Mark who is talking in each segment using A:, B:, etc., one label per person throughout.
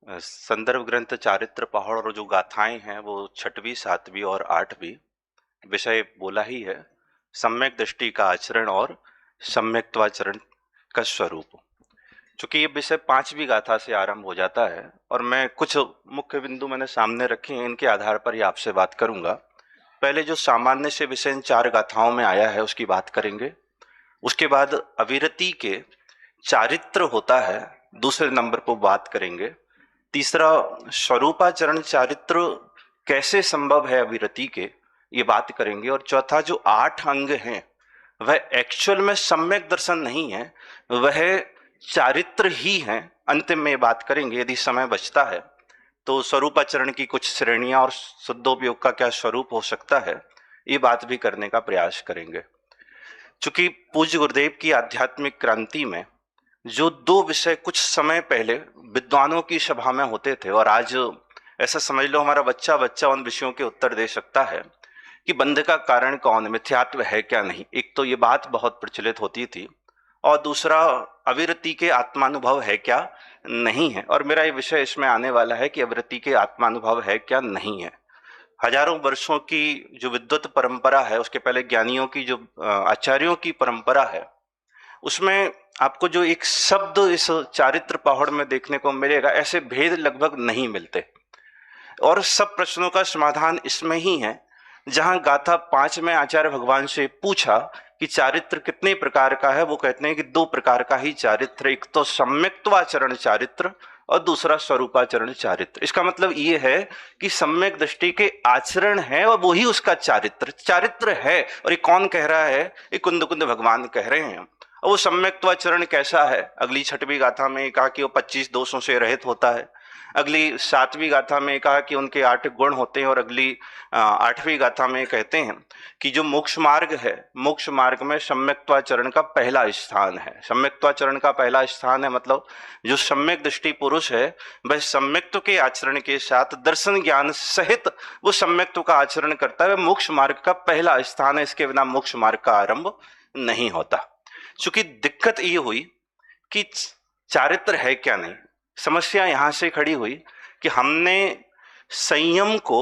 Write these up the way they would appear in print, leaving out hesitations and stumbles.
A: संदर्भ ग्रंथ चारित्र पहाड़ और जो गाथाएं हैं वो 6वीं 7वीं और 8वीं विषय बोला ही है, सम्यक दृष्टि का आचरण और सम्यक्त्वाचरण का स्वरूप। चूंकि ये विषय 5वीं गाथा से आरंभ हो जाता है और मैं कुछ मुख्य बिंदु मैंने सामने रखे हैं, इनके आधार पर ही आपसे बात करूंगा। पहले जो सामान्य से विषय इन 4 गाथाओं में आया है उसकी बात करेंगे। उसके बाद अविरति के चारित्र होता है, दूसरे नंबर पर बात करेंगे। तीसरा स्वरूपाचरण चारित्र कैसे संभव है अविरति के, ये बात करेंगे। और चौथा जो 8 अंग हैं वह एक्चुअल में सम्यक दर्शन नहीं है, वह चारित्र ही है। अंतिम में बात करेंगे, यदि समय बचता है तो स्वरूपाचरण की कुछ श्रेणियां और शुद्धोपयोग का क्या स्वरूप हो सकता है, ये बात भी करने का प्रयास करेंगे। चूंकि पूज्य गुरुदेव की आध्यात्मिक क्रांति में जो 2 विषय कुछ समय पहले विद्वानों की सभा में होते थे, और आज ऐसा समझ लो हमारा बच्चा बच्चा उन विषयों के उत्तर दे सकता है कि बंध का कारण कौन, मिथ्यात्व है क्या नहीं। एक तो ये बात बहुत प्रचलित होती थी, और दूसरा अविरति के आत्मानुभव है क्या नहीं है। और मेरा ये विषय इसमें आने वाला है कि अविरति के आत्मानुभव है क्या नहीं है। हजारों वर्षों की जो विद्वत परंपरा है, उसके पहले ज्ञानियों की जो आचार्यों की परंपरा है, उसमें आपको जो एक शब्द इस चारित्र पहाड़ में देखने को मिलेगा, ऐसे भेद लगभग नहीं मिलते। और सब प्रश्नों का समाधान इसमें ही है। जहां गाथा 5 में आचार्य भगवान से पूछा कि चारित्र कितने प्रकार का है, वो कहते हैं कि 2 प्रकार का ही चारित्र, एक तो सम्यक्त्वाचरण चारित्र और दूसरा स्वरूपाचरण चारित्र। इसका मतलब ये है कि सम्यक दृष्टि के आचरण है और वही उसका चारित्र है। और ये कौन कह रहा है? ये कुंद कुंद भगवान कह रहे हैं। और वो सम्यक्त्वाचरण कैसा है? अगली 6वीं गाथा में कहा कि वो 25 दोषों से रहित होता है। अगली 7वीं गाथा में कहा कि उनके 8 गुण होते हैं। और अगली 8वीं गाथा में कहते हैं कि जो मोक्ष मार्ग है, मोक्ष मार्ग में सम्यक्त्वाचरण का पहला स्थान है। सम्यक्त्वाचरण का पहला स्थान है मतलब जो सम्यक दृष्टि पुरुष है वह सम्यक्त्व के आचरण के साथ दर्शन ज्ञान सहित वो सम्यक्त्व का आचरण करता है। मोक्ष मार्ग का पहला स्थान है, इसके बिना मोक्ष मार्ग का आरंभ नहीं होता। चूंकि दिक्कत ये हुई कि चारित्र है क्या नहीं, समस्या यहां से खड़ी हुई कि हमने संयम को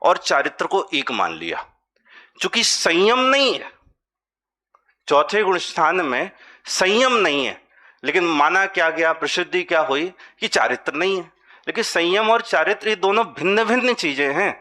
A: और चारित्र को एक मान लिया। चूंकि संयम नहीं है, चौथे गुण स्थान में संयम नहीं है, लेकिन माना क्या गया, प्रसिद्धि क्या हुई कि चारित्र नहीं है। लेकिन संयम और चारित्र ये दोनों भिन्न भिन्न चीजें हैं,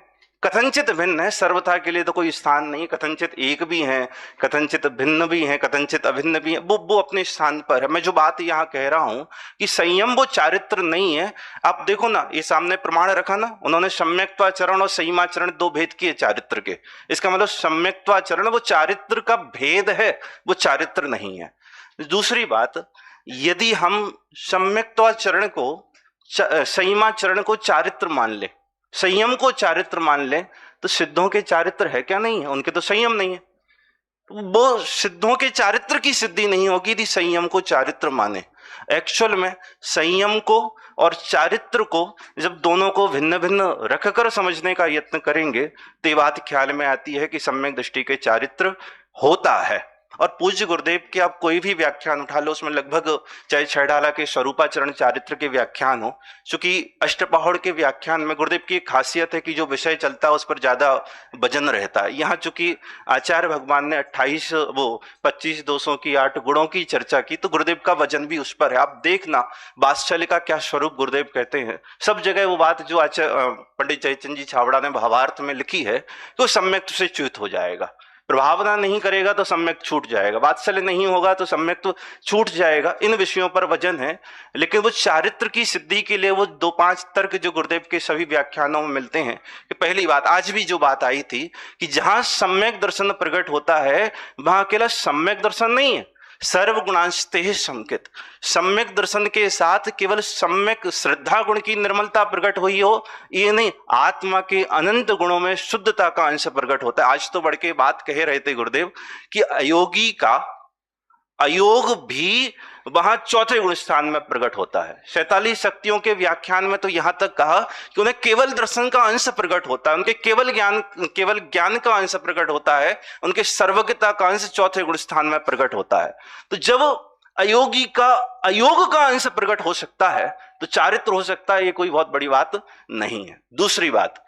A: कथनचित भिन्न है। सर्वथा के लिए तो कोई स्थान नहीं, कथनचित एक भी है, कथनचित भिन्न भी है, कथनचित अभिन्न भी है, वो अपने स्थान पर है। मैं जो बात यहाँ कह रहा हूं कि संयम वो चारित्र नहीं है। आप देखो ना, ये सामने प्रमाण रखा ना, उन्होंने सम्यक्त्वाचरण और संयमाचरण 2 भेद किए चारित्र के। इसका मतलब सम्यक्त्वाचरण वो चारित्र का भेद है, वो चारित्र नहीं है। दूसरी बात, यदि हम सम्यक्त्वाचरण को संयमाचरण को चारित्र मान ले, संयम को चारित्र मान ले, तो सिद्धों के चारित्र है क्या? नहीं है, उनके तो संयम नहीं है। वो सिद्धों के चारित्र की सिद्धि नहीं होगी यदि संयम को चारित्र माने। एक्चुअल में संयम को और चारित्र को जब दोनों को भिन्न भिन्न रखकर समझने का यत्न करेंगे तो ये बात ख्याल में आती है कि सम्यक दृष्टि के चारित्र होता है। और पूज्य गुरुदेव के आप कोई भी व्याख्यान उठा लो, उसमें लगभग चाहे छैडाला के स्वरूपाचरण चारित्र के व्याख्यान हो, चूंकि अष्टपहड़ के व्याख्यान में गुरुदेव की एक खासियत है कि जो विषय चलता है उस पर ज्यादा वजन रहता है। यहाँ चूंकि आचार्य भगवान ने 25 दोषों की 8 गुणों की चर्चा की, तो गुरुदेव का वजन भी उस पर है। आप देखना वात्सल्य का क्या स्वरूप गुरुदेव कहते हैं, सब जगह वो बात जो पंडित जयचंद जी छाबड़ा ने भावार्थ में लिखी है तो सम्यक से च्युत हो जाएगा। प्रभावना नहीं करेगा तो सम्यक छूट जाएगा, वात्सल्य नहीं होगा तो सम्यक तो छूट जाएगा। इन विषयों पर वजन है। लेकिन वो चारित्र की सिद्धि के लिए वो 2-5 तर्क जो गुरुदेव के सभी व्याख्यानों में मिलते हैं कि पहली बात, आज भी जो बात आई थी कि जहां सम्यक दर्शन प्रकट होता है वहां अकेला सम्यक दर्शन नहीं है, सर्वगुणांशते संकित। सम्यक दर्शन के साथ केवल सम्यक श्रद्धा गुण की निर्मलता प्रकट हुई हो ये नहीं, आत्मा के अनंत गुणों में शुद्धता का अंश प्रकट होता है। आज तो बढ़ के बात कह रहे थे गुरुदेव कि अयोगी का अयोग भी वहां चौथे गुण स्थान में प्रकट होता है। 47 शक्तियों के व्याख्यान में तो यहां तक कहा कि उन्हें केवल दर्शन का अंश प्रकट होता है, उनके केवल ज्ञान का अंश प्रकट होता है, उनके सर्वज्ञता का अंश चौथे गुण स्थान में प्रकट होता है। तो जब अयोगी का अयोग का अंश प्रकट हो सकता है तो चारित्र हो सकता है, ये कोई बहुत बड़ी बात नहीं है। दूसरी बात,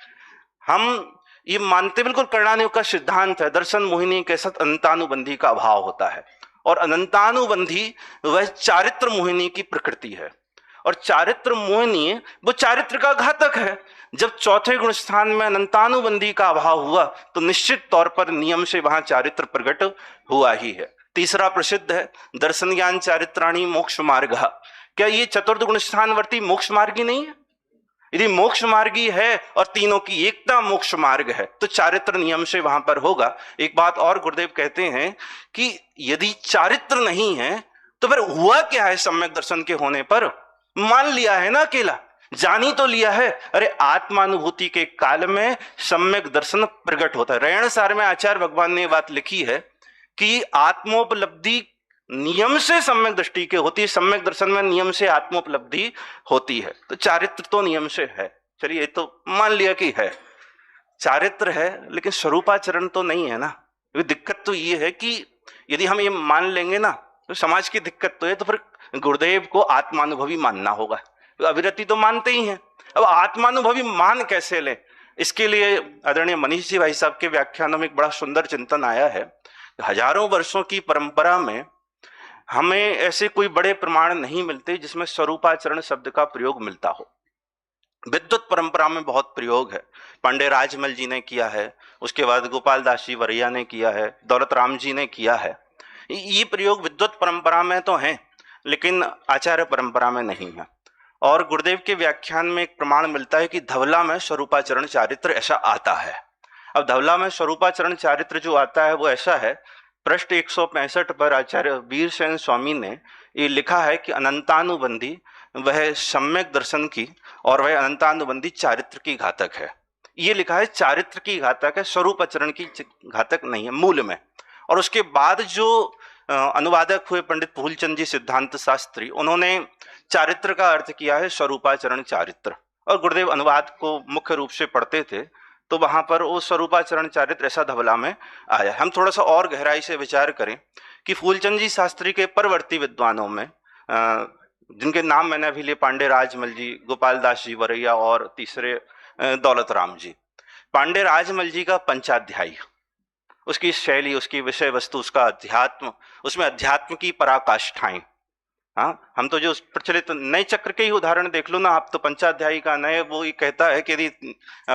A: हम ये मानते बिल्कुल करणानियोग का सिद्धांत है, दर्शन मोहिनी के साथ अनंतानुबंधी का अभाव होता है, और अनंतानुबंधी वह चारित्र मोहिनी की प्रकृति है, और चारित्र मोहिनी वो चारित्र का घातक है। जब चौथे गुण स्थान में अनंतानुबंधी का अभाव हुआ तो निश्चित तौर पर नियम से वहां चारित्र प्रकट हुआ ही है। तीसरा प्रसिद्ध है, दर्शन ज्ञान चारित्राणी मोक्ष मार्ग। क्या ये चतुर्थ गुण स्थानवर्ती मोक्ष मार्गी नहीं है? यदि मोक्ष मार्गी है और तीनों की एकता मोक्ष मार्ग है तो चारित्र नियम से वहां पर होगा। एक बात और गुरुदेव कहते हैं कि यदि चारित्र नहीं है तो फिर हुआ क्या है? सम्यक दर्शन के होने पर मान लिया है ना, अकेला जानी तो लिया है। अरे आत्मानुभूति के काल में सम्यक दर्शन प्रकट होता है। रैण सार में आचार्य भगवान ने ये बात लिखी है कि आत्मोपलब्धि नियम से सम्यक दृष्टि के होती है, सम्यक दर्शन में नियम से आत्मोपलब्धि होती है। तो चारित्र तो नियम से है, चलिए ये तो मान लिया कि है, चारित्र है, लेकिन स्वरूपाचरण तो नहीं है ना। दिक्कत तो ये है कि यदि हम ये मान लेंगे ना तो समाज की दिक्कत तो है, तो फिर गुरुदेव को आत्मानुभवी मानना होगा। तो अविरति तो मानते ही हैं, अब आत्मानुभवी मान कैसे ले? इसके लिए आदरणीय मनीष जी भाई साहब के व्याख्यानों में एक बड़ा सुंदर चिंतन आया है। हजारों वर्षों की परंपरा में हमें ऐसे कोई बड़े प्रमाण नहीं मिलते जिसमें स्वरूपाचरण शब्द का प्रयोग मिलता हो। विद्वत परंपरा में बहुत प्रयोग है, पांडे राजमल जी ने किया है, उसके बाद गोपाल दास जी वरैया ने किया है, दौलत राम जी ने किया है। ये प्रयोग विद्वत परंपरा में तो हैं लेकिन आचार्य परंपरा में नहीं है। और गुरुदेव के व्याख्यान में एक प्रमाण मिलता है कि धवला में स्वरूपाचरण चारित्र ऐसा आता है। अब धवला में स्वरूपाचरण चारित्र जो आता है वो ऐसा है, पृष्ठ 165 पर आचार्य वीरसेन स्वामी ने ये लिखा है कि अनंतानुबंधी वह सम्यक दर्शन की और वह अनंतानुबंधी चारित्र की घातक है। ये लिखा है चारित्र की घातक है, स्वरूपाचरण की घातक नहीं है मूल में। और उसके बाद जो अनुवादक हुए पंडित फूलचंद जी सिद्धांत शास्त्री, उन्होंने चारित्र का अर्थ किया है स्वरूपाचरण चारित्र। और गुरुदेव अनुवाद को मुख्य रूप से पढ़ते थे तो वहां पर वो स्वरूपाचरण चारित्र ऐसा धवला में आया। हम थोड़ा सा और गहराई से विचार करें कि फूलचंद जी शास्त्री के परवर्ती विद्वानों में जिनके नाम मैंने अभी लिए, पांडे राजमल जी, गोपाल दास जी वरैया और तीसरे दौलत राम जी। पांडे राजमल जी का पंचाध्यायी, उसकी शैली, उसकी विषय वस्तु, उसका अध्यात्म, उसमें अध्यात्म की पराकाष्ठाएं। हाँ, हम तो जो प्रचलित नए चक्र के ही उदाहरण देख लो ना आप, तो पंचाध्यायी का नए वो ये कहता है कि यदि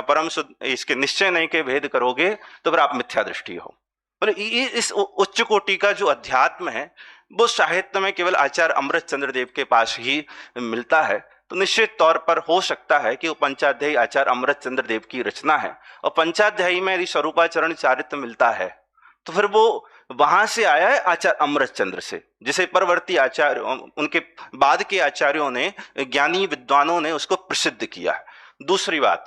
A: परम इसके निश्चय नहीं के भेद करोगे तो फिर आप मिथ्या दृष्टि हो। मतलब इस उच्च कोटि का जो अध्यात्म है वो साहित्य में केवल आचार्य अमृत चंद्र देव के पास ही मिलता है। तो निश्चित तौर पर हो सकता है कि वो पंचाध्यायी आचार्य अमृत चंद्र देव की रचना है, और पंचाध्यायी में यदि स्वरूपाचरण चारित्र मिलता है तो फिर वो वहां से आया है आचार्य अमृत चंद्र से, जिसे परवर्ती आचार्य, उनके बाद के आचार्यों ने, ज्ञानी विद्वानों ने उसको प्रसिद्ध किया है। दूसरी बात,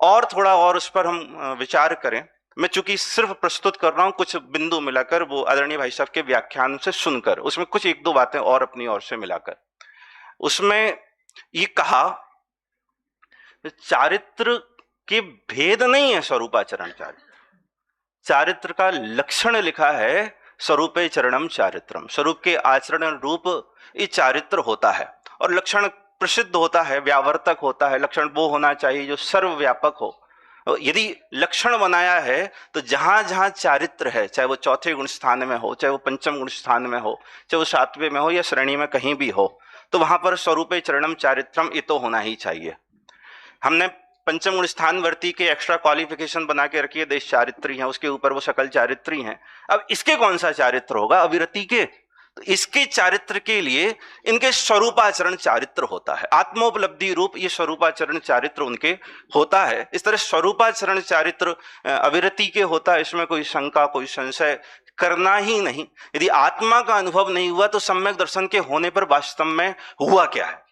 A: और थोड़ा और उस पर हम विचार करें, मैं चूंकि सिर्फ प्रस्तुत कर रहा हूं, कुछ बिंदु मिलाकर वो आदरणीय भाई साहब के व्याख्यान से सुनकर, उसमें कुछ एक दो बातें और अपनी ओर से मिलाकर, उसमें ये कहा चारित्र के भेद नहीं है स्वरूपाचरण चारित्र, चारित्र का लक्षण लिखा है स्वरूपे चरणम चारित्रम, स्वरूप के आचरण रूप ये चारित्र होता है। और लक्षण प्रसिद्ध होता है, व्यावर्तक होता है, लक्षण वो होना चाहिए जो सर्वव्यापक हो। यदि लक्षण बनाया है तो जहां जहां चारित्र है, चाहे वो चौथे गुण स्थान में हो, चाहे वो पंचम गुण स्थान में हो, चाहे वो सातवें में हो या श्रेणी में कहीं भी हो, तो वहां पर स्वरूपे चरणम चारित्रम ये तो होना ही चाहिए। हमने पंचम गुण स्थानवर्ती के एक्स्ट्रा क्वालिफिकेशन बना के रखी है, देश चारित्री है, उसके ऊपर वो सकल चारित्री हैं। अब इसके कौन सा चारित्र होगा? अविरति के। तो इसके चारित्र के लिए इनके स्वरूपाचरण चारित्र होता है, आत्मोपलब्धि रूप ये स्वरूपाचरण चारित्र उनके होता है। इस तरह स्वरूपाचरण चारित्र अविरति के होता है, इसमें कोई शंका, कोई संशय करना ही नहीं। यदि आत्मा का अनुभव नहीं हुआ तो सम्यक दर्शन के होने पर वास्तव में हुआ क्या है?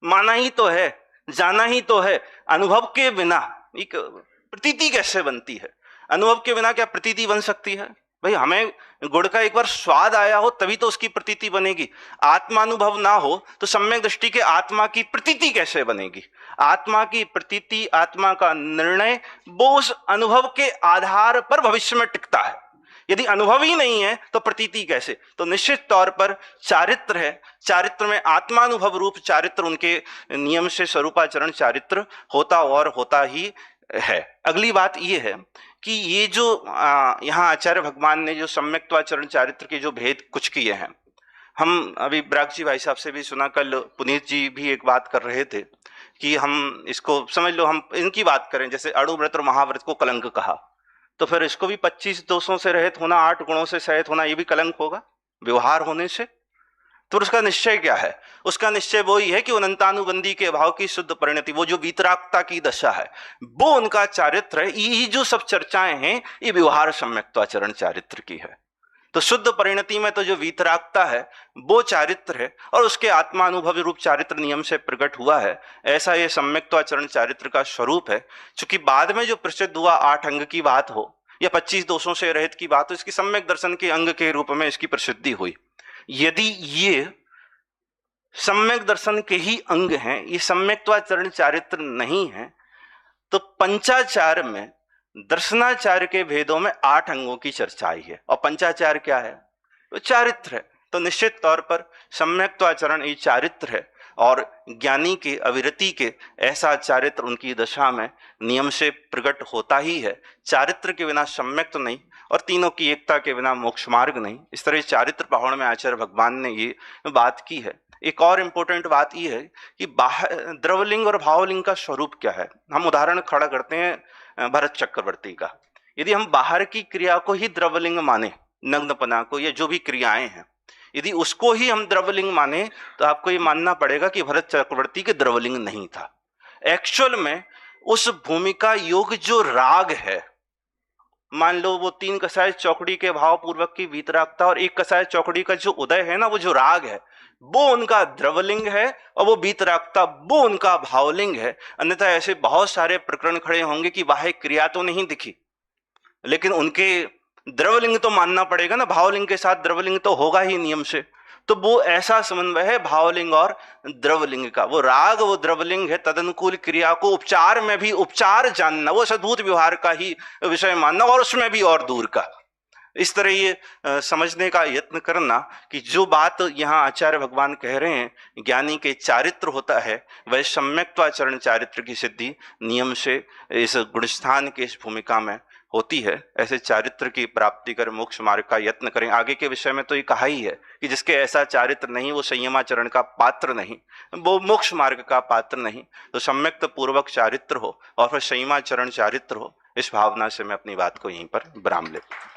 A: माना ही तो है, जाना ही तो है। अनुभव के बिना एक प्रतीति कैसे बनती है? अनुभव के बिना क्या प्रतीति बन सकती है? भाई हमें गुड़ का एक बार स्वाद आया हो तभी तो उसकी प्रतीति बनेगी। आत्मानुभव ना हो तो सम्यक दृष्टि के आत्मा की प्रतीति कैसे बनेगी? आत्मा की प्रतीति, आत्मा का निर्णय वो उस अनुभव के आधार पर भविष्य में टिकता है। यदि अनुभव ही नहीं है तो प्रतीति कैसे? तो निश्चित तौर पर चारित्र है, चारित्र में आत्मानुभव रूप चारित्र, उनके नियम से स्वरूपाचरण चारित्र होता और होता ही है। अगली बात ये है कि ये जो यहाँ आचार्य भगवान ने जो सम्यक्त्वाचरण चारित्र के जो भेद कुछ किए हैं, हम अभी ब्राग जी भाई साहब से भी सुना, कल पुनीत जी भी एक बात कर रहे थे कि हम इसको समझ लो, हम इनकी बात करें, जैसे अणुव्रत और महाव्रत को कलंक कहा, तो फिर इसको भी 25 दोषों से रहित होना, 8 गुणों से सहित होना, ये भी कलंक होगा व्यवहार होने से। तो उसका निश्चय क्या है? उसका निश्चय वो ही है कि अनंतानुबंधी के भाव की शुद्ध परिणति, वो जो वीतरागता की दशा है, वो उनका चारित्र है। ये जो सब चर्चाएं हैं ये व्यवहार सम्यक्त्वाचरण चारित्र की है। तो शुद्ध परिणति में तो जो वीतरागता है वो चारित्र है, और उसके आत्मानुभव रूप चारित्र नियम से प्रकट हुआ है। ऐसा ये सम्यक्त्वाचरण चारित्र का स्वरूप है। चूंकि बाद में जो प्रसिद्ध हुआ 8 अंग की बात हो या 25 दोषों से रहित की बात हो, इसकी सम्यक दर्शन के अंग के रूप में इसकी प्रसिद्धि हुई। यदि ये सम्यक दर्शन के ही अंग हैं, ये सम्यक्त्वाचरण चारित्र नहीं है, तो पंचाचार में दर्शनाचार के भेदों में 8 अंगों की चर्चा आई है। और पंचाचार क्या है? तो चारित्र है। तो निश्चित तौर पर सम्यक्त्वाचरण ये चारित्र है, और ज्ञानी के अविरति के ऐसा चारित्र उनकी दशा में नियम से प्रकट होता ही है। चारित्र के बिना सम्यक तो नहीं, और तीनों की एकता के बिना मोक्ष मार्ग नहीं। इस तरह चारित्र पहाड़ में आचार्य भगवान ने ये बात की है। एक और इंपॉर्टेंट बात यह है कि द्रवलिंग और भावलिंग का स्वरूप क्या है। हम उदाहरण खड़ा करते हैं भरत चक्रवर्ती का। यदि हम बाहर की क्रिया को ही द्रवलिंग माने, नग्नपना को, या जो भी क्रियाएं हैं, यदि उसको ही हम द्रवलिंग माने, तो आपको ये मानना पड़ेगा कि भरत चक्रवर्ती के द्रवलिंग नहीं था। एक्चुअल में उस भूमिका योग जो राग है, मान लो वो 3 कसाय चौकड़ी के भाव पूर्वक की वीतरागता और 1 कसाय चौकड़ी का जो उदय है ना, वो जो राग है, वो उनका द्रवलिंग है, और वो वीतरागता वो उनका भावलिंग है। अन्यथा ऐसे बहुत सारे प्रकरण खड़े होंगे कि बाह्य क्रिया तो नहीं दिखी, लेकिन उनके द्रवलिंग तो मानना पड़ेगा ना, भावलिंग के साथ द्रवलिंग तो होगा ही नियम से। तो वो ऐसा समन्वय है भावलिंग और द्रवलिंग का। वो राग वो द्रवलिंग है, तदनुकूल क्रिया को उपचार में भी उपचार जानना, वो सद्भूत व्यवहार का ही विषय मानना, और उसमें भी और दूर का। इस तरह ये समझने का यत्न करना कि जो बात यहाँ आचार्य भगवान कह रहे हैं, ज्ञानी के चारित्र होता है, वह सम्यक्त्वाचरण चारित्र की सिद्धि नियम से इस गुणस्थान के इस भूमिका में होती है। ऐसे चारित्र की प्राप्ति कर मोक्ष मार्ग का यत्न करें। आगे के विषय में तो ये कहा ही है कि जिसके ऐसा चारित्र नहीं, वो संयमाचरण का पात्र नहीं, वो मोक्ष मार्ग का पात्र नहीं। तो सम्यक्त पूर्वक चारित्र हो और फिर संयमाचरण चारित्र हो। इस भावना से मैं अपनी बात को यहीं पर विराम लेता हूं।